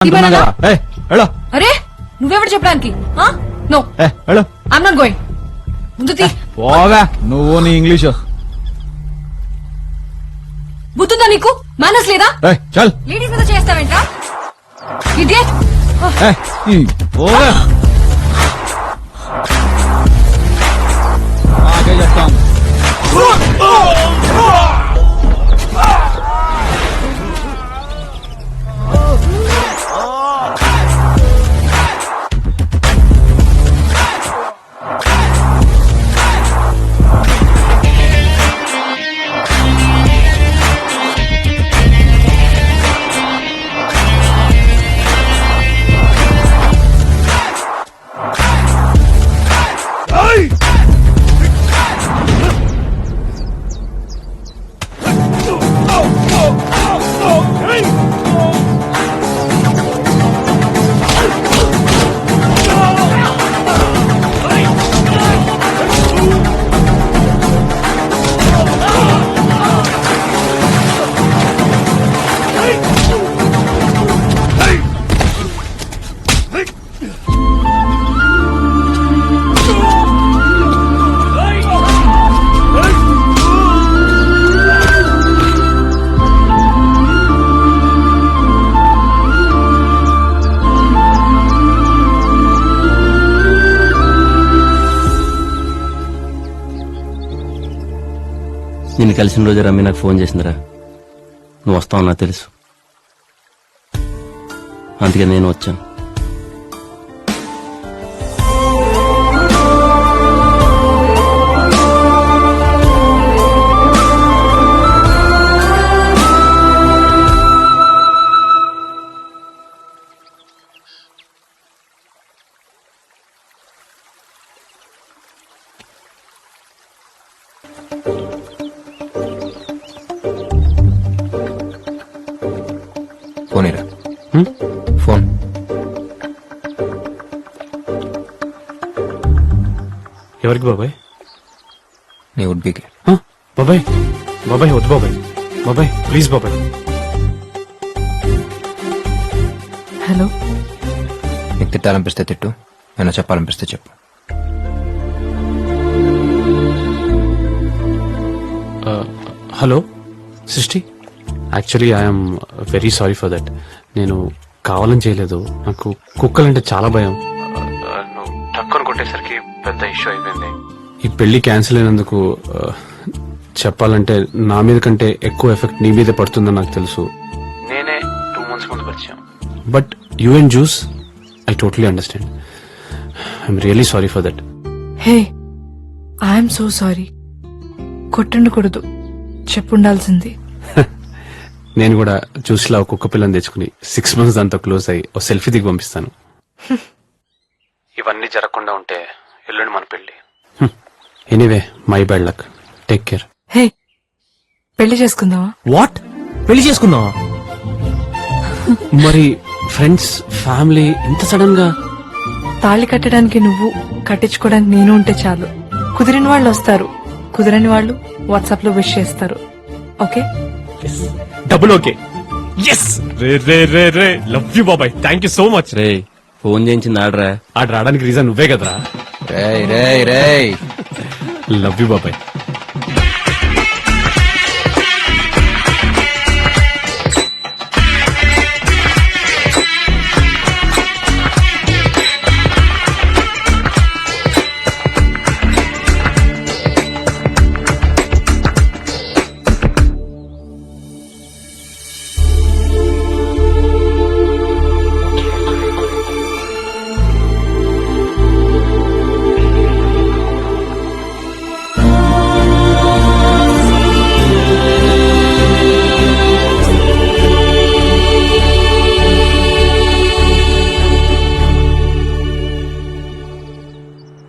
అరే నువ్వెవడు చెప్పడానికి no I'm not going ముందు పోవా నువ్వు నీ ఇంగ్లీషు బుద్ధుందా నీకు మేనర్స్ లేదా చల్ లేడీస్ మీద చేస్తావేంట్రా ఇడియట్ పోవా ఆగే చెప్తాం నిన్ను కలిసిన రోజు రమ్మి నాకు ఫోన్ చేసిందిరా, నువ్వు వస్తావు నాకు తెలుసు, అందుకే నేను వచ్చాను. ఫోనేరా ఫోన్ ఎవరికి బాబాయ్? నీ ఉడ్బీకి. బాబాయ్ బాబాయ్ వద్దు బాబాయ్, బాబాయ్ ప్లీజ్ బాబాయ్. హలో నీకు తిట్టాలనిపిస్తే తిట్టు, ఏమైనా చెప్పాలనిపిస్తే చెప్పు. హలో సృష్టి, actually I'm very sorry for that. నేను కావాలని చేయలేదు, నాకు కుక్కలంటే చాలా భయం. నువ్వు టక్కని కొట్టేసరికి పెద్ద ఇష్యూ అయిపోయింది. ఈ పెళ్లి క్యాన్సిల్ అయినందుకు చెప్పాలంటే నా మీద కంటే ఎక్కువ ఎఫెక్ట్ నీ మీదే పడుతుందని నాకు తెలుసు. నేనే 2 months ముందు పరిచయం, but you and juice I totally understand. I'm really sorry for that. Hey I'm so sorry. కొట్టుండకూడదు, చెప్పుండాల్సింది. నేను కూడా జ్యూస్లా ఒక కుక్క పిల్లని తెచ్చుకుని 6 months దాంతో క్లోజ్ అయ్యి ఓ సెల్ఫీ దిగి పంపిస్తాను. ఇవన్నీ జరగకుండా ఉంటే ఎల్లుండి మన పెళ్లి. Anyway my bad luck, take care. Hey పెళ్లి చేసుకుందావా? వాట్ పెళ్లి చేసుకుందావా? మరి ఫ్రెండ్స్ ఫ్యామిలీ ఇంత సడన్ గా? తాళి కట్టడానికి నువ్వు, కట్టించుకోవడానికి నేను ఉంటే చాలు. కుదిరిన వాళ్ళు వస్తారు, కుదిరని వాళ్ళు వాట్సాప్ లో విష్ చేస్తారు. Okay double okay. ఎస్ రే రే రే రే లవ్ యూ బాబాయ్, థ్యాంక్ యూ సో మచ్. రే ఫోన్ చేయించింది ఆడరా? ఆడ రావడానికి రీజన్ నువ్వే కదరా. రేయ్ రేయ్ రేయ్ లవ్ యూ బాబాయ్.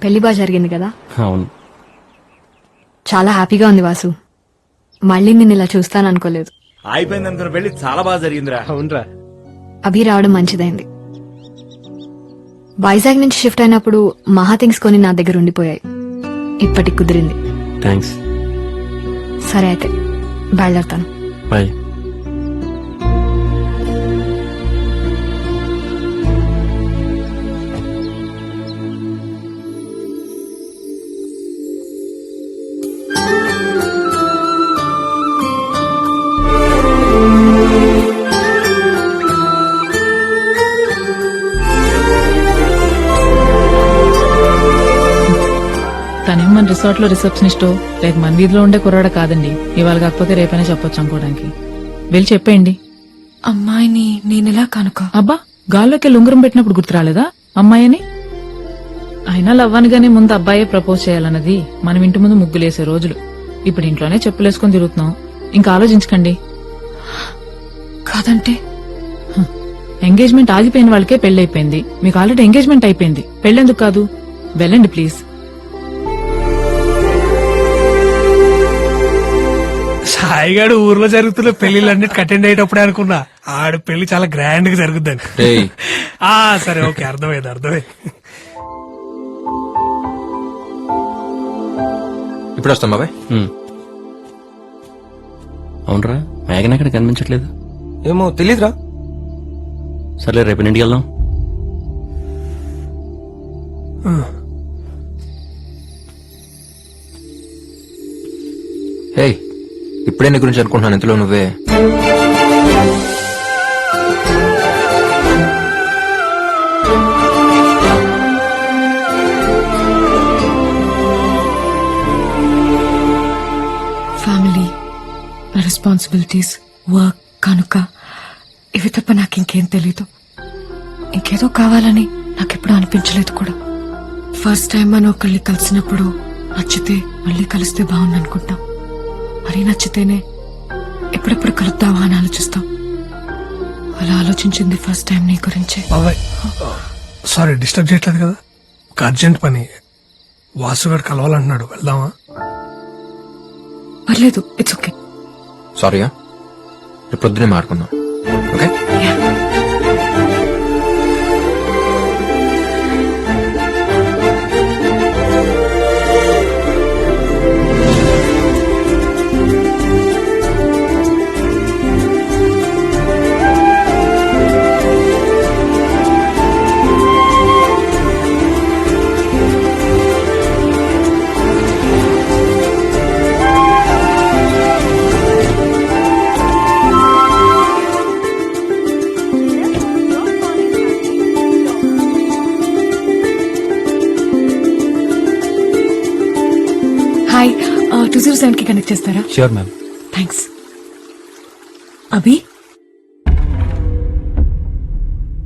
పెళ్లి బాగా జరిగింది కదా? అవును, చాలా హ్యాపీగా ఉంది వాసు. మళ్ళీ నేను ఇలా చూస్తాను అనుకోలేదు. అయిపోయింది అనుకున్న పెళ్లి చాలా బాగా జరిగిందిరా. అవునరా, అభి రావడం మంచిదైంది. వైజాగ్ నుంచి షిఫ్ట్ అయినప్పుడు మహా థింగ్స్ కొని నా దగ్గర ఉండిపోయాయి. ఇప్పటికి కుదిరింది. థ్యాంక్స్. సరే అయితే బయలుదేరుతాను. బాయ్. మన రిసార్ట్ లో రిసెప్షనిస్టో లేక మన వీధిలో ఉండే కుర్రాడ కాదండి. ఇవాళ కాకపోతే రేపైనా చెప్పొచ్చు అనుకోవడానికి. వెళ్ళి చెప్పేయండి. అమ్మాయిని నేనెలా కనుక? అబ్బా, గాల్లోకి ఉంగరం పెట్టినప్పుడు గుర్తు రాలేదా అమ్మాయిని? అయినా లవ్వనిగానే ముందు అబ్బాయే ప్రపోజ్ చేయాలన్నది మనం ఇంటి ముందు ముగ్గులేసే రోజులు. ఇప్పుడు ఇంట్లోనే చెప్పులేసుకుని తిరుగుతున్నాం. ఇంకా ఆలోచించకండి. కాదంటే ఎంగేజ్మెంట్ ఆగిపోయిన వాళ్ళకే పెళ్లైపోయింది. మీకు ఆల్రెడీ ఎంగేజ్మెంట్ అయిపోయింది. పెళ్ళెందుకు కాదు? వెళ్ళండి ప్లీజ్. సాయిగాడు ఊర్లో జరుగుతున్న పెళ్లిళ్ళన్నిటికి అటెండ్ అయ్యేటప్పుడే అనుకున్నా ఆడు పెళ్లి చాలా గ్రాండ్ గా జరుగుద్దని. రేయ్. సరే ఓకే, అర్థమైంది. ఇప్పుడు వస్తాం బాబాయ్. అవునరా, మేఘన ఎక్కడ కనిపించట్లేదు. ఏమో తెలీదురా. సర్లే, రేపు ఇంటికి వెళ్దాం. హే, ఇప్పుడే నీ గురించి అనుకుంటున్నాను, ఇంతలో నువ్వే. ఫ్యామిలీ, రెస్పాన్సిబిలిటీస్, వర్క్ కనుక ఇవి తప్ప నాకు ఇంకేం తెలీదు. ఇంకేదో కావాలని నాకెప్పుడు అనిపించలేదు కూడా. ఫస్ట్ టైం మనం ఒకళ్ళని కలిసినప్పుడు నచ్చితే మళ్ళీ కలిస్తే బాగుంది అనుకుంటాం. మరీ నచ్చితేనే ఎప్పుడెప్పుడు కలుద్దామా అని ఆలోచిస్తాం. అలా ఆలోచించింది ఫస్ట్ టైం నీ గురించే. బాబాయ్ సారీ, డిస్టర్బ్ చేయట్లేదు కదా? ఒక అర్జెంట్ పని, వాసుగాడు కలవాలంటున్నాడు, వెళ్దామా? పర్లేదు, ఇట్స్ ఓకే. సారీయా, రేపు పొద్దునే మాట్లాడుకుందాం. ఓకే. హాయ్, 207 కి కనెక్ట్ చేస్తారా? Sure ma'am. థ్యాంక్స్. అభి,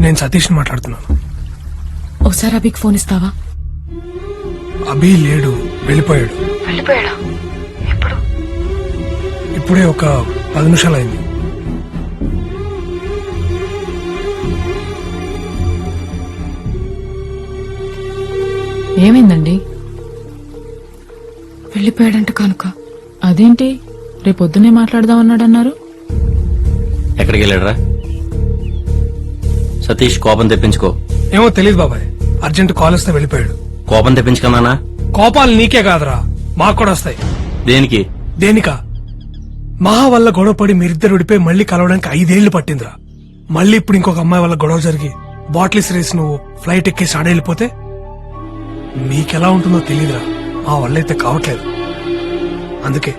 నేను సతీష్ మాట్లాడుతున్నాను. ఒకసారి అభికి ఫోన్ ఇస్తావా? అభి లేడు, వెళ్ళిపోయాడు. వెళ్ళిపోయాడా? ఎప్పుడు? ఇప్పుడే ఒక 10 నిమిషాలు అయింది. ఏమైందండి? వెళ్ళిపోయాడంట కనుక. అదేంటి, రేపొద్దునే మాట్లాడదామన్నాడన్నారు? ఎక్కడికి వెళ్ళాడరా? సతీష్, కోపం తెప్పించుకో. ఏమో తెలీదు బాబాయ్, అర్జెంట్ కాల్ వస్తే వెళ్ళిపోయాడు. కోపం తెప్పించుకున్నానా? కోపాలు నీకే కాదురా, మాకు కూడా వస్తాయి. దేనికి? దేనికా? మహా వల్ల గొడవపడి మీరిద్దరు విడిపోయి మళ్ళీ కలవడానికి 5 ఏళ్లు పట్టిందిరా. మళ్ళీ ఇప్పుడు ఇంకొక అమ్మాయి వల్ల గొడవ జరిగి బాటిల్స్ రేసి నువ్వు ఫ్లైట్ ఎక్కేసి ఆడెళ్ళిపోతే మీకెలా ఉంటుందో తెలీదురా. మా వల్లైతే కావట్లేదు. అందుకే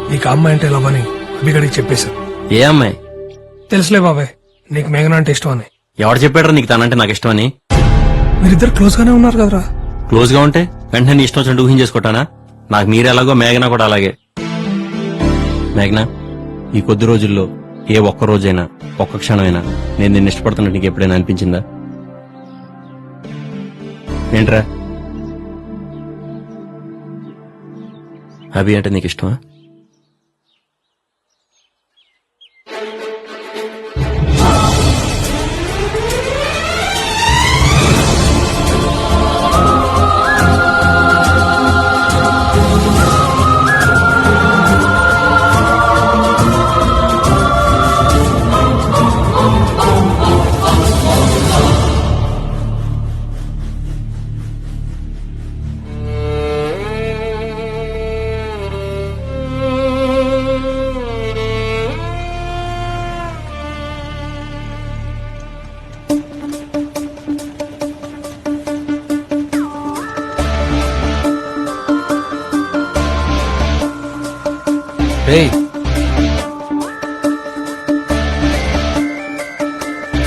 నీకు ఆ అమ్మాయి అంటే లవ్ అని అభిగడికి చెప్పేశాను. ఏ అమ్మాయి? తెలుసులే బాబాయ్, నీకు మేఘన అంటే ఇష్టం అని. ఎవడు చెప్పాడు నీకు తనంటే నాకు ఇష్టమని? మీరిద్దరు క్లోజ్ గానే ఉన్నారు కదరా. క్లోజ్ గా ఉంటే వెంటనే నీ ఇష్టం వచ్చినట్టు ఊహించేసుకోటానా? నాకు మీరు ఎలాగో మేఘన కూడా అలాగే. మేఘన, ఈ కొద్ది రోజుల్లో ఏ ఒక్క రోజైనా, ఒక్క క్షణమైనా నేను నిన్ను ఇష్టపడుతున్నట్టు నీకు ఎప్పుడైనా అనిపించిందా? ఏంట్రా, అభి అంటే నీకు ఇష్టమా? రేయ్,